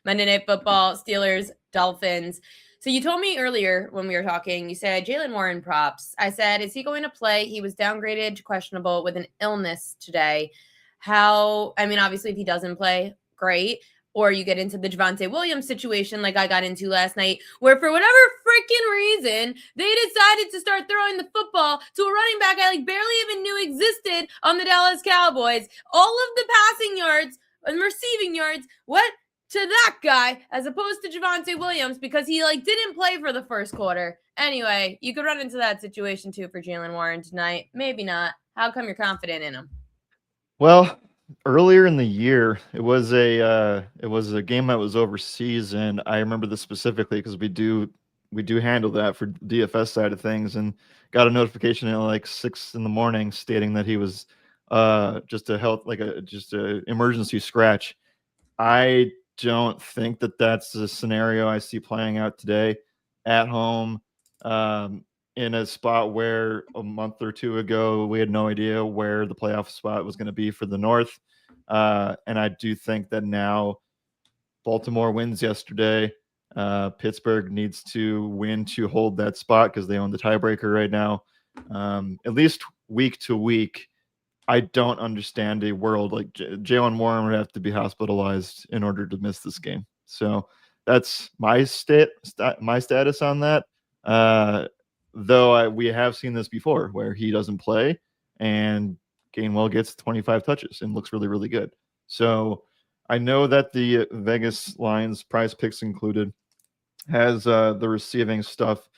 Monday Night Football, Steelers, Dolphins. So you told me earlier when we were talking, you said Jaylen Warren props. I said, is he going to play? He was downgraded to questionable with an illness today. Obviously, if he doesn't play, great. Or you get into the Javonte Williams situation like I got into last night, where for whatever freaking reason, they decided to start throwing the football to a running back I barely even knew existed on the Dallas Cowboys. All of the passing yards and receiving yards, what? To that guy, as opposed to Javonte Williams, because he didn't play for the first quarter. Anyway, you could run into that situation too for Jaylen Warren tonight. Maybe not. How come you're confident in him? Well, earlier in the year, it was a game that was overseas, and I remember this specifically because we do handle that for DFS side of things, and got a notification at like 6 in the morning stating that he was just a emergency scratch. I don't think that that's the scenario I see playing out today at home, in a spot where a month or two ago we had no idea where the playoff spot was going to be for the North. And I do think that now Baltimore wins yesterday. Pittsburgh needs to win to hold that spot because they own the tiebreaker right now. At least week to week, I don't understand a world like Jaylen Warren would have to be hospitalized in order to miss this game. So that's my status on that. Though we have seen this before where he doesn't play and Gainwell gets 25 touches and looks really, really good. So I know that the Vegas lines, prize picks included, has the receiving stuff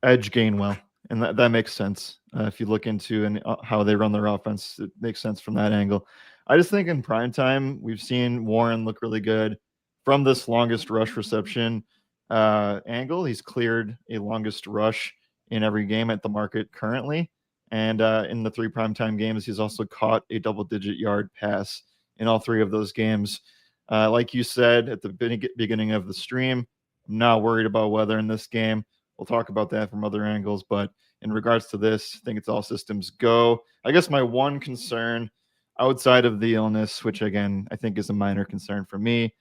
edge Gainwell, and that makes sense. If you look into how they run their offense, it makes sense from that angle. I just think in prime time, we've seen Warren look really good from this longest rush reception angle. He's cleared a longest rush in every game at the market currently. And in the 3 primetime games, he's also caught a double-digit yard pass in all 3 of those games. Like you said at the beginning of the stream, I'm not worried about weather in this game. We'll talk about that from other angles, but in regards to this, I think it's all systems go. I guess my one concern outside of the illness, which again, I think is a minor concern for me,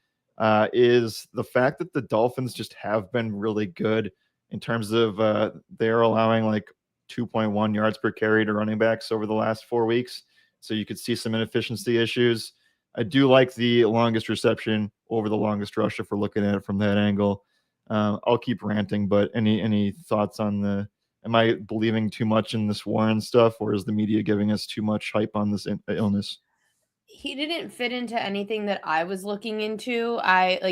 is the fact that the Dolphins just have been really good in terms of they're allowing like 2.1 yards per carry to running backs over the last 4 weeks. So you could see some inefficiency issues. I do like the longest reception over the longest rush if we're looking at it from that angle. I'll keep ranting, but any thoughts on am I believing too much in this Warren stuff, or is the media giving us too much hype on this illness? He didn't fit into anything that I was looking into.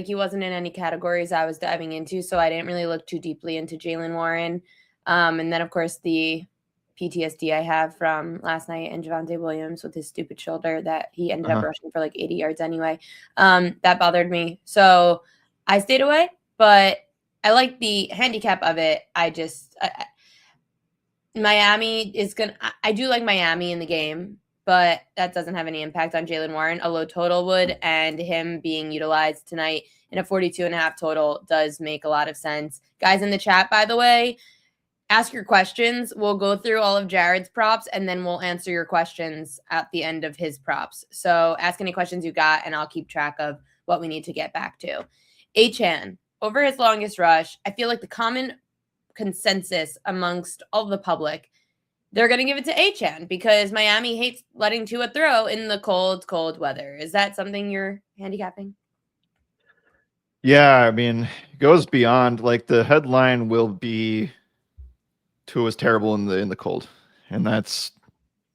He wasn't in any categories I was diving into, so I didn't really look too deeply into Jaylen Warren. And then of course the PTSD I have from last night and Javonte Williams with his stupid shoulder that he ended up rushing for like 80 yards anyway. That bothered me. So I stayed away, but I like the handicap of it. Miami is I do like Miami in the game, but that doesn't have any impact on Jaylen Warren. A low total would, and him being utilized tonight in a 42.5 total does make a lot of sense. Guys in the chat, by the way, ask your questions. We'll go through all of Jared's props, and then we'll answer your questions at the end of his props. So ask any questions you got, and I'll keep track of what we need to get back to. Achan, over his longest rush, I feel like the common consensus amongst all the public, they're going to give it to Achan because Miami hates letting Tua throw in the cold weather. Is that something you're handicapping? Yeah, I mean, it goes beyond, like, the headline will be Tua's terrible in the cold, and that's,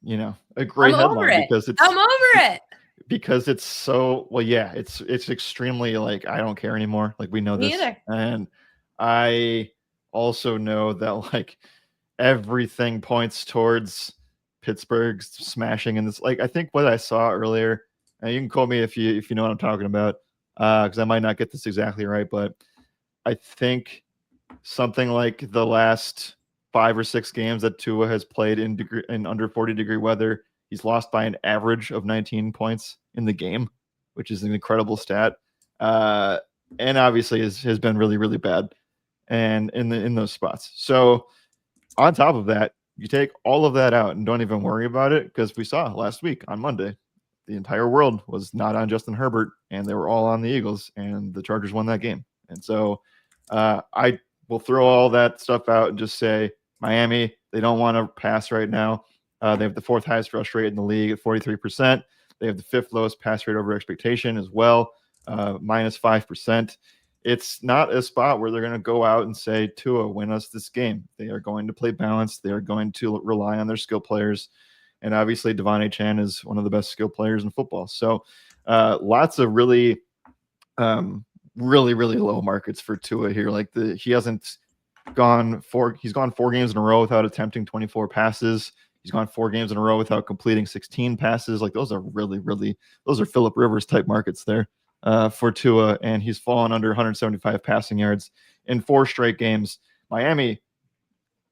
a great headline because I'm over it. Because it's so, well, yeah, it's extremely like, I don't care anymore. Like, we know this. Me either. And I also know that like everything points towards Pittsburgh smashing in this. Like, I think what I saw earlier, and you can call me if you know what I'm talking about, because I might not get this exactly right, but I think something like the last 5 or 6 games that Tua has played in under 40-degree weather, he's lost by an average of 19 points in the game, which is an incredible stat. And obviously has been really, really bad and in those spots. So on top of that, you take all of that out and don't even worry about it, because we saw last week on Monday, the entire world was not on Justin Herbert, and they were all on the Eagles, and the Chargers won that game. And so I will throw all that stuff out and just say Miami, they don't want to pass right now. They have the fourth highest rush rate in the league at 43%. They have the fifth lowest pass rate over expectation as well, minus 5%. It's not a spot where they're going to go out and say, Tua, win us this game. They are going to play balanced. They are going to rely on their skill players. And obviously, Devon Chan is one of the best skill players in football. So lots of really, really low markets for Tua here. Like he hasn't he's gone 4 games in a row without attempting 24 passes. He's gone 4 games in a row without completing 16 passes. Like those are those are Phillip Rivers type markets there for Tua. And he's fallen under 175 passing yards in 4 straight games. Miami,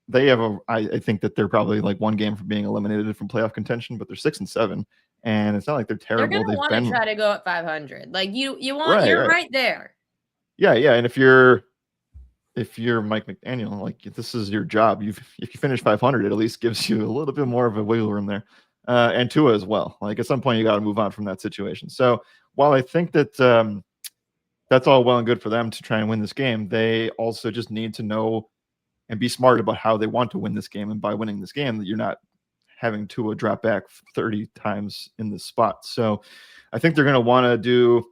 they have I think that they're probably like 1 game from being eliminated from playoff contention, but they're 6-7. And it's not like they're terrible. They're going to want to try to go at 500. Like you're right there. Yeah. And if you're Mike McDaniel, like this is your job. If you finish 500, it at least gives you a little bit more of a wiggle room there. And Tua as well. Like at some point, you got to move on from that situation. So while I think that that's all well and good for them to try and win this game, they also just need to know and be smart about how they want to win this game. And by winning this game, that you're not having Tua drop back 30 times in this spot. So I think they're going to want to do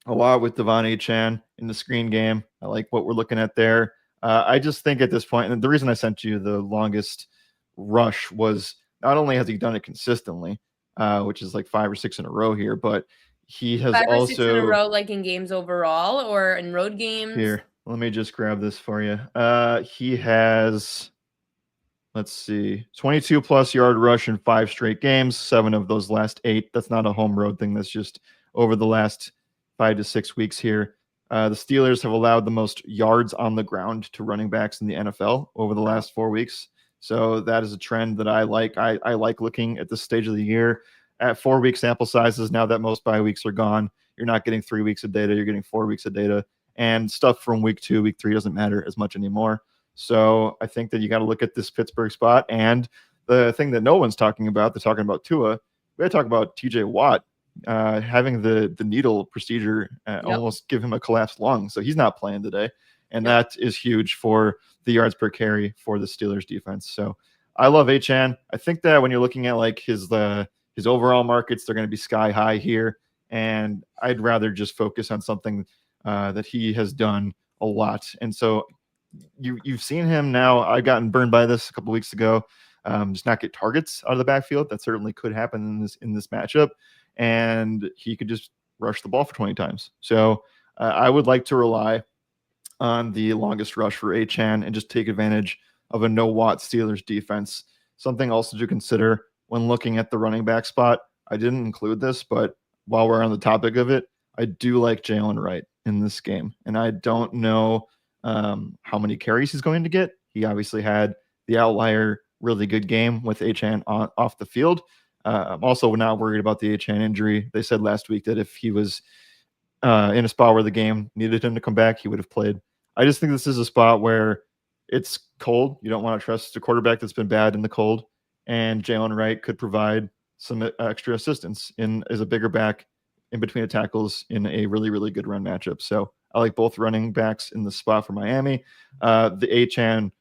a lot with Devon Chan in the screen game. I like what we're looking at there. I just think at this point, and the reason I sent you the longest rush was not only has he done it consistently, which is like 5 or 6 in a row here, but he has 5 or also 6 in a row, like in games overall or in road games. Here, let me just grab this for you. He has, let's see, 22 plus yard rush in 5 straight games, 7 of those last 8. That's not a home road thing. That's just over the last 5 to 6 weeks here. The Steelers have allowed the most yards on the ground to running backs in the NFL over the last 4 weeks. So that is a trend that I like. I like looking at this stage of the year at 4-week sample sizes. Now that most bye weeks are gone, you're not getting 3 weeks of data. You're getting 4 weeks of data, and stuff from week 2, week 3 doesn't matter as much anymore. So I think that you got to look at this Pittsburgh spot. And the thing that no one's talking about, they're talking about Tua. We got to talk about TJ Watt having the needle procedure almost give him a collapsed lung. So he's not playing today. And that is huge for the yards per carry for the Steelers defense. So I love Achane. I think that when you're looking at like his overall markets, they're going to be sky high here. And I'd rather just focus on something that he has done a lot. And so you've seen him now. I've gotten burned by this a couple weeks ago. Just not get targets out of the backfield. That certainly could happen in this matchup. And he could just rush the ball for 20 times. So I would like to rely on the longest rush for Achane and just take advantage of a no Watt Steelers defense. Something also to consider when looking at the running back spot. I didn't include this, but while we're on the topic of it, I do like Jalen Wright in this game. And I don't know how many carries he's going to get. He obviously had the outlier really good game with Achane off the field. I'm also not worried about the Achane injury. They said last week that if he was in a spot where the game needed him to come back, he would have played. I just think this is a spot where it's cold. You don't want to trust a quarterback that's been bad in the cold. And Jalen Wright could provide some extra assistance as a bigger back in between the tackles in a really good run matchup. So I like both running backs in the spot for Miami. The Achane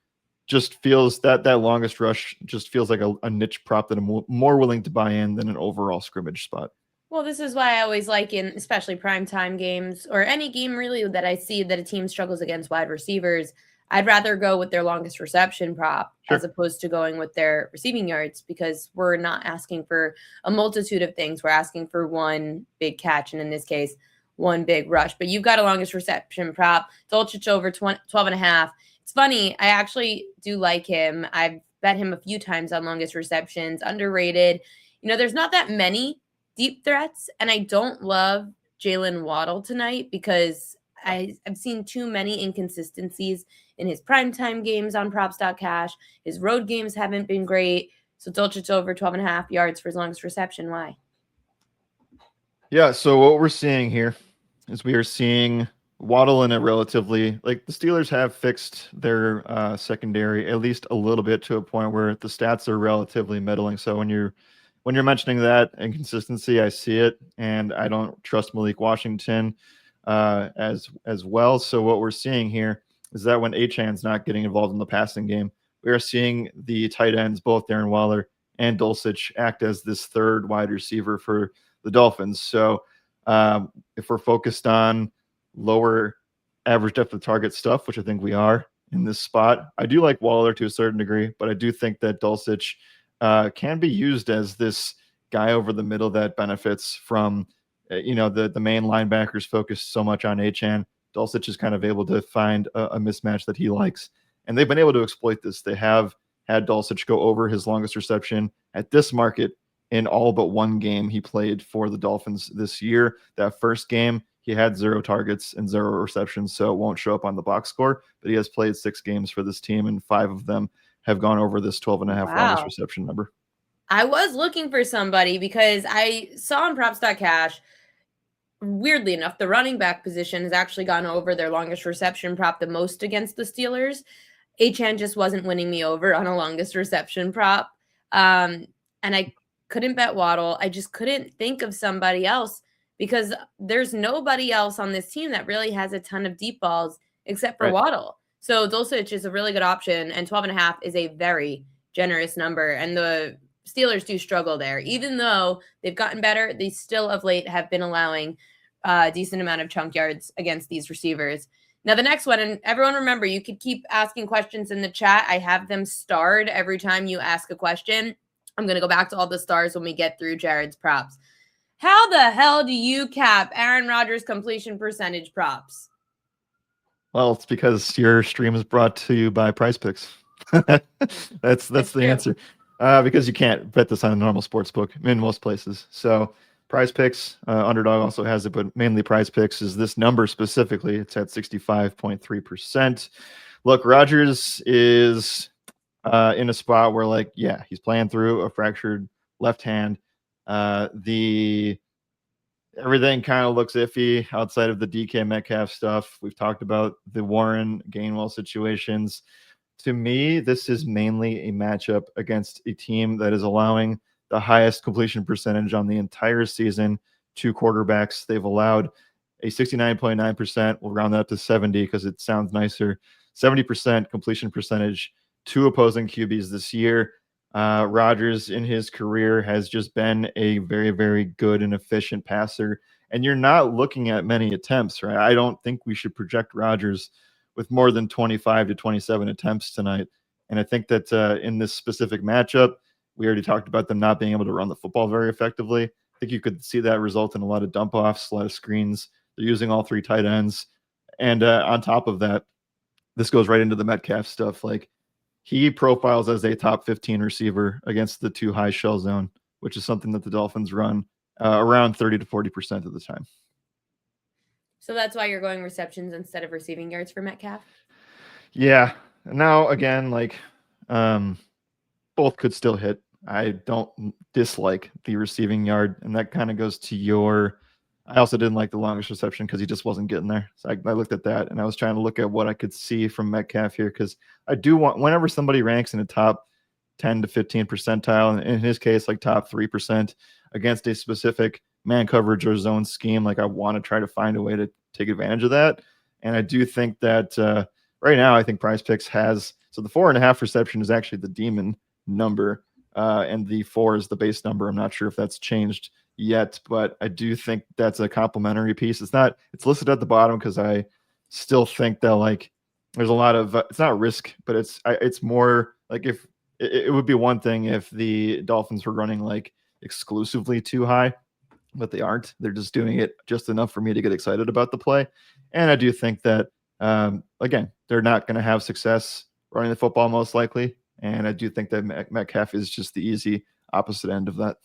just feels that longest rush just feels like a niche prop that I'm more willing to buy in than an overall scrimmage spot. Well, this is why I always like in especially primetime games or any game really that I see that a team struggles against wide receivers, I'd rather go with their longest reception prop as opposed to going with their receiving yards, because we're not asking for a multitude of things. We're asking for one big catch, and in this case, one big rush. But you've got a longest reception prop. Dulcich over 12.5. It's funny. I actually do like him. I've bet him a few times on longest receptions. Underrated. You know, there's not that many deep threats, and I don't love Jalen Waddle tonight because I've seen too many inconsistencies in his primetime games on Props.cash. His road games haven't been great. So Dulcich over 12.5 yards for his longest reception. Why? Yeah, so what we're seeing here is we are seeing Waddle in a relatively, like the Steelers have fixed their secondary at least a little bit to a point where the stats are relatively middling. So when you're when you're mentioning that inconsistency, I see it, and I don't trust Malik Washington as well. So what we're seeing here is that when Achan's not getting involved in the passing game, we are seeing the tight ends, both Darren Waller and Dulcich, act as this third wide receiver for the Dolphins. So if we're focused on lower average depth of target stuff, which I think we are in this spot, I do like Waller to a certain degree, but I do think that Dulcich can be used as this guy over the middle that benefits from, the main linebackers focused so much on Achan. Dulcich is kind of able to find a mismatch that he likes, and they've been able to exploit this. They have had Dulcich go over his longest reception at this market in all but one game he played for the Dolphins this year. That first game, he had 0 targets and 0 receptions, so it won't show up on the box score, but he has played 6 games for this team, and 5 of them have gone over this 12.5 longest reception number. I was looking for somebody because I saw on Props.cash, weirdly enough, the running back position has actually gone over their longest reception prop the most against the Steelers. Achan just wasn't winning me over on a longest reception prop. And I couldn't bet Waddle. I just couldn't think of somebody else because there's nobody else on this team that really has a ton of deep balls except for Waddle. So Dulcich is a really good option, and 12.5 is a very generous number. And the Steelers do struggle there. Even though they've gotten better, they still of late have been allowing a decent amount of chunk yards against these receivers. Now, the next one, and everyone remember, you could keep asking questions in the chat. I have them starred every time you ask a question. I'm going to go back to all the stars when we get through Jared's props. How the hell do you cap Aaron Rodgers' completion percentage props? Well, it's because your stream is brought to you by Prize Picks. That's the answer. Because you can't bet this on a normal sports book in most places. So Prize Picks, Underdog also has it, but mainly Prize Picks is this number specifically. It's at 65.3%. Look, Rodgers is in a spot where, he's playing through a fractured left hand. Everything kind of looks iffy outside of the DK Metcalf stuff. We've talked about the Warren Gainwell situations. To me, this is mainly a matchup against a team that is allowing the highest completion percentage on the entire season to quarterbacks. They've allowed a 69.9%. We'll round that up to 70 because it sounds nicer. 70% completion percentage to opposing QBs this year. Rodgers in his career has just been a very, very good and efficient passer. And you're not looking at many attempts, right? I don't think we should project Rodgers with more than 25 to 27 attempts tonight. And I think that in this specific matchup, we already talked about them not being able to run the football very effectively. I think you could see that result in a lot of dump offs, a lot of screens. They're using all 3 tight ends. And on top of that, this goes right into the Metcalf stuff. He profiles as a top 15 receiver against the 2 high shell zone, which is something that the Dolphins run around 30 to 40% of the time. So that's why you're going receptions instead of receiving yards for Metcalf? Yeah. Now, again, both could still hit. I don't dislike the receiving yard, and that kind of goes to your – I also didn't like the longest reception because he just wasn't getting there. So I looked at that, and I was trying to look at what I could see from Metcalf here because I do want – whenever somebody ranks in the top 10 to 15 percentile, and in his case, top 3% against a specific man coverage or zone scheme, I want to try to find a way to take advantage of that. And I do think that right now, I think Prize Picks has – so the 4.5 reception is actually the demon number, and the 4 is the base number. I'm not sure if that's changed yet, but I do think that's a complimentary piece. It's listed at the bottom because I still think that there's a lot of it's not risk, but it's more if it would be one thing if the Dolphins were running exclusively too high, but they aren't. They're just doing it just enough for me to get excited about the play. And I do think that again, they're not going to have success running the football most likely. And I do think that Metcalf is just the easy opposite end of that.